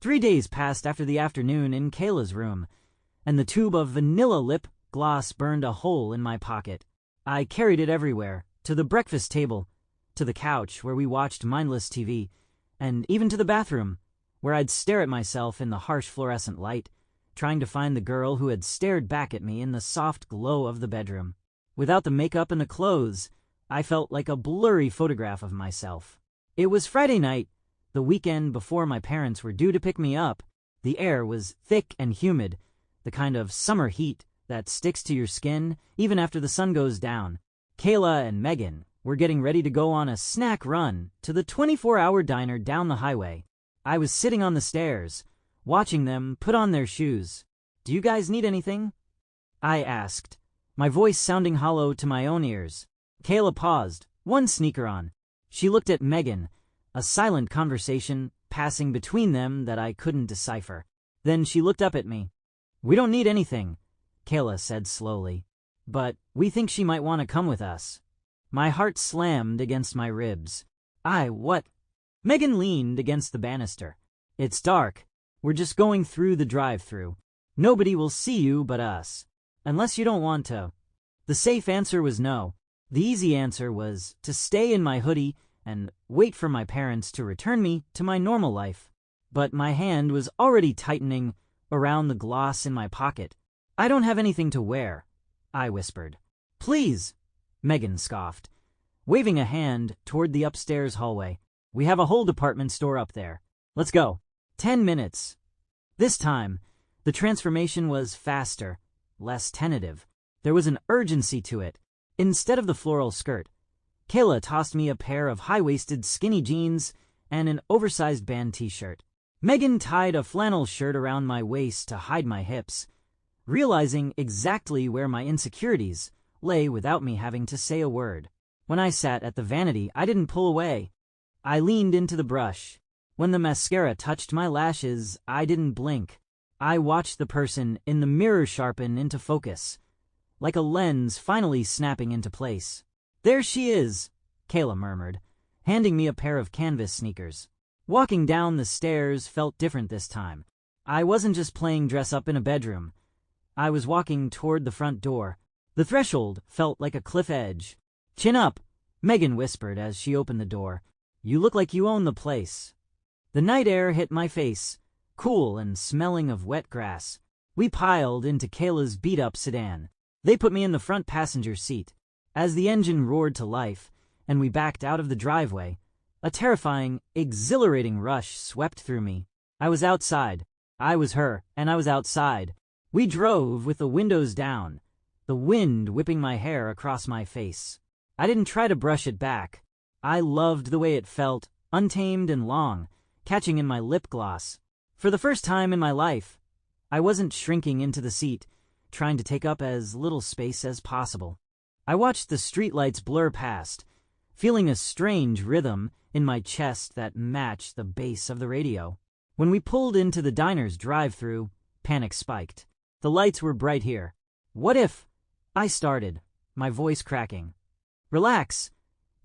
3 days passed after the afternoon in Kayla's room, and the tube of vanilla lip gloss burned a hole in my pocket. I carried it everywhere, to the breakfast table, to the couch where we watched mindless TV, and even to the bathroom, where I'd stare at myself in the harsh fluorescent light, trying to find the girl who had stared back at me in the soft glow of the bedroom. Without the makeup and the clothes, I felt like a blurry photograph of myself. It was Friday night, the weekend before my parents were due to pick me up. The air was thick and humid, the kind of summer heat that sticks to your skin even after the sun goes down. Kayla and Megan were getting ready to go on a snack run to the 24-hour diner down the highway. I was sitting on the stairs, watching them put on their shoes. "Do you guys need anything?" I asked, my voice sounding hollow to my own ears. Kayla paused, one sneaker on. She looked at Megan, a silent conversation passing between them that I couldn't decipher. Then she looked up at me. "We don't need anything," Kayla said slowly, "but we think she might want to come with us." My heart slammed against my ribs. What? Megan leaned against the banister. "It's dark. We're just going through the drive-thru. Nobody will see you but us. Unless you don't want to." The safe answer was no. The easy answer was to stay in my hoodie and wait for my parents to return me to my normal life. But my hand was already tightening around the gloss in my pocket. "I don't have anything to wear," I whispered. "Please," Megan scoffed, waving a hand toward the upstairs hallway. "We have a whole department store up there. Let's go." 10 minutes. This time, the transformation was faster, less tentative. There was an urgency to it. Instead of the floral skirt, Kayla tossed me a pair of high-waisted skinny jeans and an oversized band t-shirt. Megan tied a flannel shirt around my waist to hide my hips, realizing exactly where my insecurities lay without me having to say a word. When I sat at the vanity, I didn't pull away. I leaned into the brush. When the mascara touched my lashes, I didn't blink. I watched the person in the mirror sharpen into focus, like a lens finally snapping into place. "There she is," Kayla murmured, handing me a pair of canvas sneakers. Walking down the stairs felt different this time. I wasn't just playing dress-up in a bedroom. I was walking toward the front door. The threshold felt like a cliff edge. "Chin up," Megan whispered as she opened the door. "You look like you own the place." The night air hit my face, cool and smelling of wet grass. We piled into Kayla's beat-up sedan. They put me in the front passenger seat. As the engine roared to life and we backed out of the driveway, a terrifying, exhilarating rush swept through me. I was outside. I was her, and I was outside. We drove with the windows down, the wind whipping my hair across my face. I didn't try to brush it back. I loved the way it felt, untamed and long, catching in my lip gloss. For the first time in my life, I wasn't shrinking into the seat, trying to take up as little space as possible. I watched the streetlights blur past, feeling a strange rhythm in my chest that matched the bass of the radio. When we pulled into the diner's drive-thru, panic spiked. The lights were bright here. "What if—" I started, my voice cracking. "Relax,"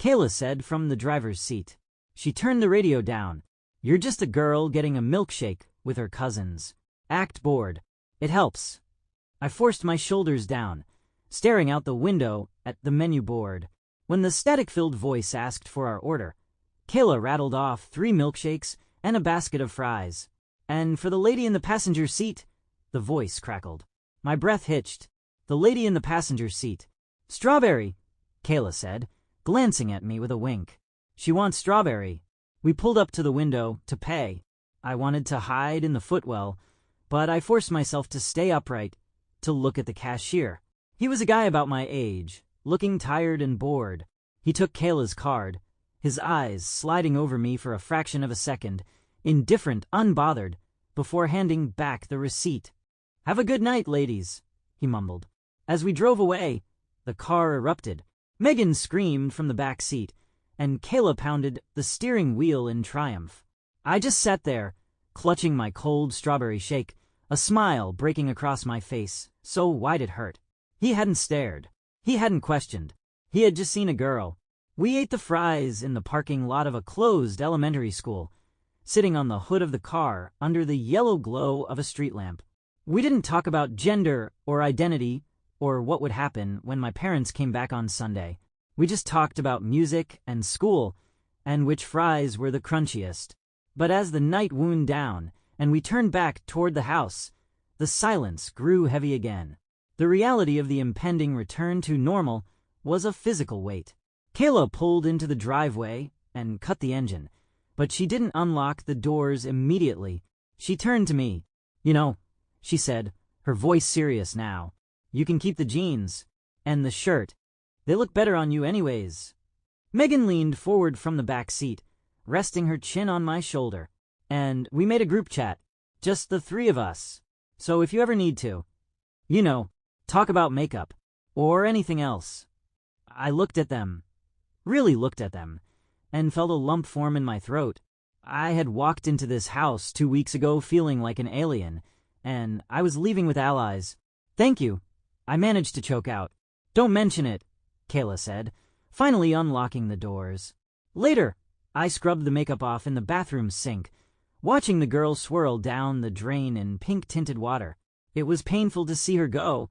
Kayla said from the driver's seat. She turned the radio down. "You're just a girl getting a milkshake with her cousins. Act bored. It helps." I forced my shoulders down, staring out the window at the menu board. When the static-filled voice asked for our order, Kayla rattled off 3 milkshakes and a basket of fries. "And for the lady in the passenger seat," the voice crackled. My breath hitched. "The lady in the passenger seat." "Strawberry," Kayla said, glancing at me with a wink. "She wants strawberry." We pulled up to the window to pay. I wanted to hide in the footwell, but I forced myself to stay upright, to look at the cashier. He was a guy about my age, looking tired and bored. He took Kayla's card, his eyes sliding over me for a fraction of a second, indifferent, unbothered, before handing back the receipt. "Have a good night, ladies," he mumbled. As we drove away, the car erupted. Megan screamed from the back seat, and Kayla pounded the steering wheel in triumph. I just sat there, clutching my cold strawberry shake, a smile breaking across my face, so wide it hurt. He hadn't stared. He hadn't questioned. He had just seen a girl. We ate the fries in the parking lot of a closed elementary school, sitting on the hood of the car under the yellow glow of a street lamp. We didn't talk about gender or identity or what would happen when my parents came back on Sunday. We just talked about music and school and which fries were the crunchiest. But as the night wound down and we turned back toward the house, the silence grew heavy again. The reality of the impending return to normal was a physical weight. Kayla pulled into the driveway and cut the engine, but she didn't unlock the doors immediately. She turned to me. "You know," she said, her voice serious now, "you can keep the jeans and the shirt. They look better on you anyways." Megan leaned forward from the back seat, resting her chin on my shoulder, and we made a group chat, just the three of us. So if you ever need to, talk about makeup or anything else. I looked at them, really looked at them, and felt a lump form in my throat. I had walked into this house 2 weeks ago feeling like an alien, and I was leaving with allies. "Thank you," I managed to choke out. "Don't mention it," Kayla said, finally unlocking the doors. Later, I scrubbed the makeup off in the bathroom sink, watching the girl swirl down the drain in pink-tinted water. It was painful to see her go,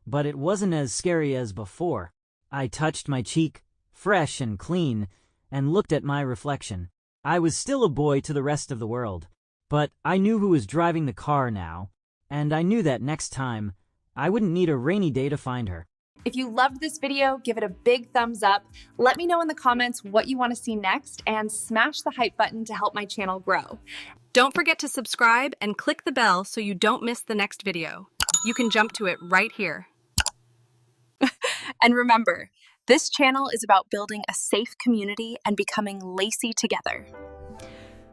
but it wasn't as scary as before. I touched my cheek, fresh and clean, and looked at my reflection. I was still a boy to the rest of the world, but I knew who was driving the car now, and I knew that next time, I wouldn't need a rainy day to find her. If you loved this video, give it a big thumbs up. Let me know in the comments what you want to see next, and smash the hype button to help my channel grow. Don't forget to subscribe and click the bell so you don't miss the next video. You can jump to it right here. And remember, this channel is about building a safe community and becoming Lacey together.